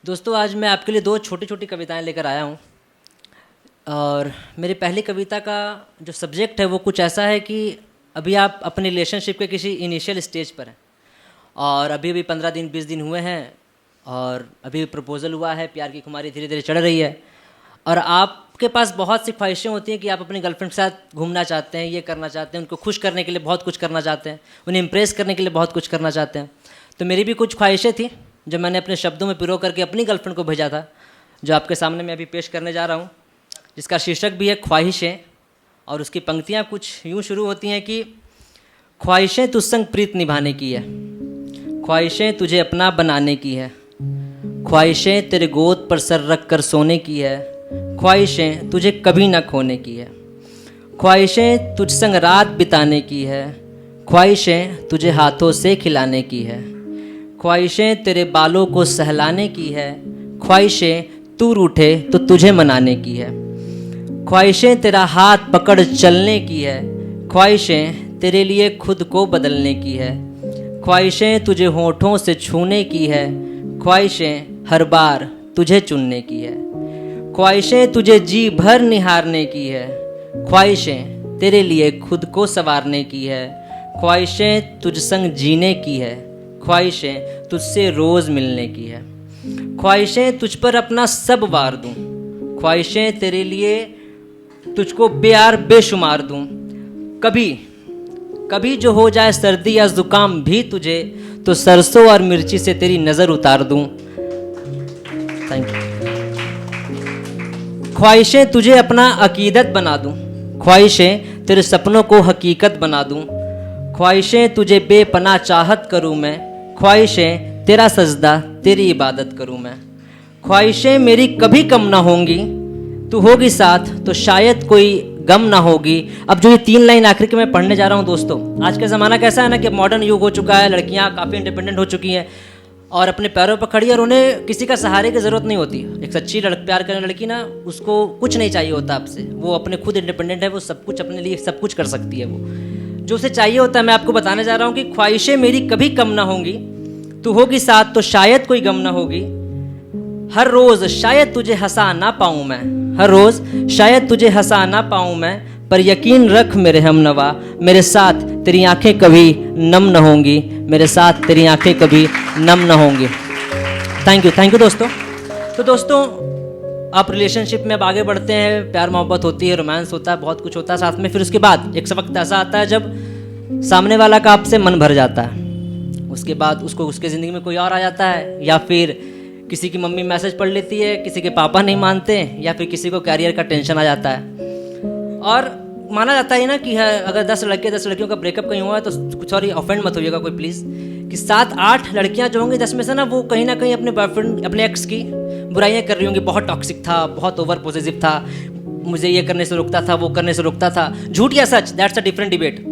दोस्तों आज मैं आपके लिए दो छोटी छोटी कविताएं लेकर आया हूँ। और मेरी पहली कविता का जो सब्जेक्ट है वो कुछ ऐसा है कि अभी आप अपने रिलेशनशिप के किसी इनिशियल स्टेज पर हैं और अभी भी 15 दिन 20 दिन हुए हैं और अभी प्रपोज़ल हुआ है, प्यार की खुमारी धीरे धीरे चढ़ रही है और आपके पास बहुत सी ख्वाहिशें होती हैं कि आप अपनी गर्लफ्रेंड के साथ घूमना चाहते हैं, ये करना चाहते हैं, उनको खुश करने के लिए बहुत कुछ करना चाहते हैं, उन्हें इम्प्रेस करने के लिए बहुत कुछ करना चाहते हैं। तो मेरी भी कुछ ख्वाहिशें थी जो मैंने अपने शब्दों में पिरो करके अपनी गर्लफ्रेंड को भेजा था, जो आपके सामने मैं अभी पेश करने जा रहा हूँ, जिसका शीर्षक भी है ख्वाहिशें। और उसकी पंक्तियाँ कुछ यूँ शुरू होती हैं कि ख्वाहिशें तुझ संग प्रीत निभाने की है, ख्वाहिशें तुझे अपना बनाने की है, ख्वाहिशें तेरे गोद पर सर रख कर सोने की है, ख्वाहिशें तुझे कभी ना खोने की है, ख्वाहिशें तुझ संग रात बिताने की है, ख्वाहिशें तुझे हाथों से खिलाने की है, ख्वाहिशें तेरे बालों को सहलाने की है, ख्वाहिशें तू रूठे तो तुझे मनाने की है, ख्वाहिशें तेरा हाथ पकड़ चलने की है, ख्वाहिशें तेरे लिए खुद को बदलने की है, ख्वाहिशें तुझे होठों से छूने की है, ख्वाहिशें हर बार तुझे चुनने की है, ख्वाहिशें तुझे जी भर निहारने की है, ख्वाहिशें तेरे लिए खुद को संवारने की है, ख्वाहिशें तुझ संग जीने की है, ख्वाहिशें तुझसे रोज़ मिलने की है, ख्वाहिशें तुझ पर अपना सब वार दूं, ख्वाहिशें तेरे लिए तुझको बेयार बेशुमार दूं, कभी कभी जो हो जाए सर्दी या ज़ुकाम भी तुझे तो सरसों और मिर्ची से तेरी नज़र उतार दूं। Thank you. ख्वाहिशें तुझे अपना अकीदत बना दूं, ख्वाहिशें तेरे सपनों को हकीकत बना दूं, ख्वाहिशें तुझे बेपनाह चाहत करूं मैं, ख्वाहिशें तेरा सजदा तेरी इबादत करूं मैं, ख्वाहिशें मेरी कभी कम ना होंगी, तू होगी साथ तो शायद कोई गम ना होगी। अब जो ये 3 लाइन आखिर के मैं पढ़ने जा रहा हूँ दोस्तों, आज का ज़माना कैसा है ना कि मॉडर्न युग हो चुका है, लड़कियाँ काफ़ी इंडिपेंडेंट हो चुकी हैं और अपने पैरों पर खड़ी है और उन्हें किसी का सहारे की ज़रूरत नहीं होती। एक सच्ची प्यार करने लड़की ना, उसको कुछ नहीं चाहिए होता आपसे, वो अपने खुद इंडिपेंडेंट है, वो सब कुछ अपने लिए सब कुछ कर सकती है। वो जो उसे चाहिए होता है मैं आपको बताने जा रहा हूँ कि ख्वाहिशें मेरी कभी कम ना होंगी, तू होगी साथ तो शायद कोई गम ना होगी, हर रोज़ शायद तुझे हंसा ना पाऊँ मैं, हर रोज़ शायद तुझे हंसा ना पाऊँ मैं, पर यकीन रख मेरे हमनवा, मेरे साथ तेरी आंखें कभी नम न होंगी, मेरे साथ तेरी आंखें कभी नम न होंगी। थैंक यू दोस्तों। तो दोस्तों आप रिलेशनशिप में अब आगे बढ़ते हैं, प्यार मोहब्बत होती है, रोमांस होता है, बहुत कुछ होता है साथ में। फिर उसके बाद एक वक्त ऐसा आता है जब सामने वाला का आपसे मन भर जाता है, उसके बाद उसको उसके ज़िंदगी में कोई और आ जाता है, या फिर किसी की मम्मी मैसेज पढ़ लेती है, किसी के पापा नहीं मानते, या फिर किसी को कैरियर का टेंशन आ जाता है। और माना जाता है ना कि अगर 10 लड़कियों का ब्रेकअप कहीं हुआ है तो सॉरी ऑफेंड मत होइएगा कोई प्लीज़, कि 7-8 लड़कियां जो होंगी 10 में से ना, वो कहीं ना कहीं अपने बॉयफ्रेंड अपने एक्स की बुराइयां कर रही होंगी। बहुत टॉक्सिक था, बहुत ओवर पॉजिटिव था, मुझे ये करने से रोकता था, वो करने से रोकता था। झूठ या सच, दैट्स अ डिफरेंट डिबेट।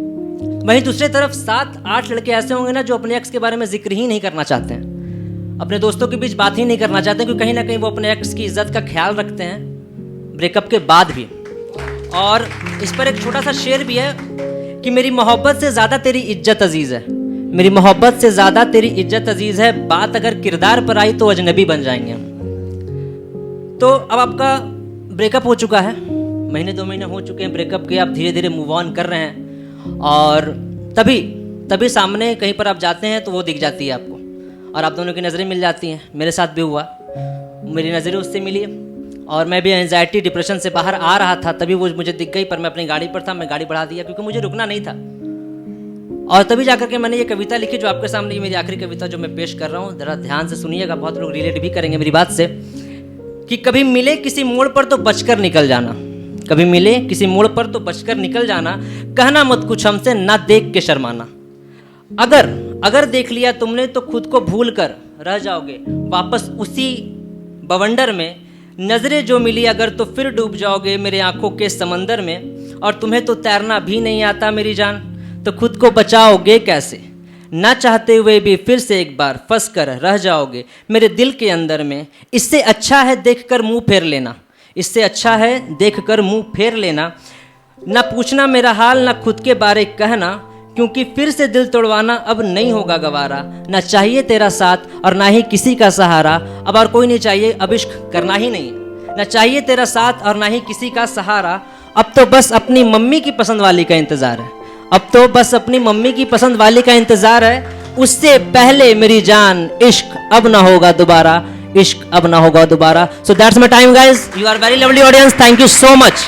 वहीं दूसरी तरफ 7-8 लड़के ऐसे होंगे ना जो अपने एक्स के बारे में जिक्र ही नहीं करना चाहते हैं, अपने दोस्तों के बीच बात ही नहीं करना चाहते, क्योंकि कहीं ना कहीं वो अपने एक्स की इज्जत का ख्याल रखते हैं ब्रेकअप के बाद भी। और इस पर एक छोटा सा शेर भी है कि मेरी मोहब्बत से ज़्यादा तेरी इज्जत अजीज़ है, मेरी मोहब्बत से ज़्यादा तेरी इज्जत अजीज़ है, बात अगर किरदार पर आई तो अजनबी बन जाएंगे। तो अब आपका ब्रेकअप हो चुका है, 1-2 महीने हो चुके हैं ब्रेकअप के, आप धीरे धीरे मूव ऑन कर रहे हैं और तभी सामने कहीं पर आप जाते हैं तो वो दिख जाती है आपको और आप दोनों की नज़रें मिल जाती हैं। मेरे साथ भी हुआ, मेरी नज़रें उससे मिली और मैं भी एंजाइटी डिप्रेशन से बाहर आ रहा था, तभी वो मुझे दिख गई, पर मैं अपनी गाड़ी पर था, मैं गाड़ी बढ़ा दिया क्योंकि मुझे रुकना नहीं था। और तभी जाकर के मैंने ये कविता लिखी जो आपके सामने, ये मेरी आखिरी कविता जो मैं पेश कर रहा हूँ, ज़रा ध्यान से सुनिएगा, बहुत लोग रिलेट भी करेंगे मेरी बात से। कि कभी मिले किसी मोड़ पर तो बचकर निकल जाना, कभी मिले किसी मोड़ पर तो बचकर निकल जाना, कहना मत कुछ हमसे ना देख के शर्माना, अगर देख लिया तुमने तो खुद को भूल कर रह जाओगे वापस उसी बवंडर में, नज़रें जो मिली अगर तो फिर डूब जाओगे मेरे आंखों के समंदर में, और तुम्हें तो तैरना भी नहीं आता मेरी जान, तो खुद को बचाओगे कैसे, ना चाहते हुए भी फिर से एक बार फंस कर रह जाओगे मेरे दिल के अंदर में। इससे अच्छा है देख कर मुँह फेर लेना, इससे अच्छा है देख कर मुँह फेर लेना, ना पूछना मेरा हाल ना खुद के बारे कहना, क्योंकि फिर से दिल तोड़वाना अब नहीं होगा गवारा। ना चाहिए तेरा साथ और ना ही किसी का सहारा, अब और कोई नहीं चाहिए, अब इश्क करना ही नहीं है। ना चाहिए तेरा साथ और ना ही किसी का सहारा, अब तो बस अपनी मम्मी की पसंद वाली का इंतजार है। अब तो बस अपनी मम्मी की पसंद वाली का इंतजार है। उससे पहले मेरी जान, इश्क अब ना होगा दोबारा, इश्क अब ना होगा दोबारा। So that's my time guys, you are very lovely audience, thank you so much.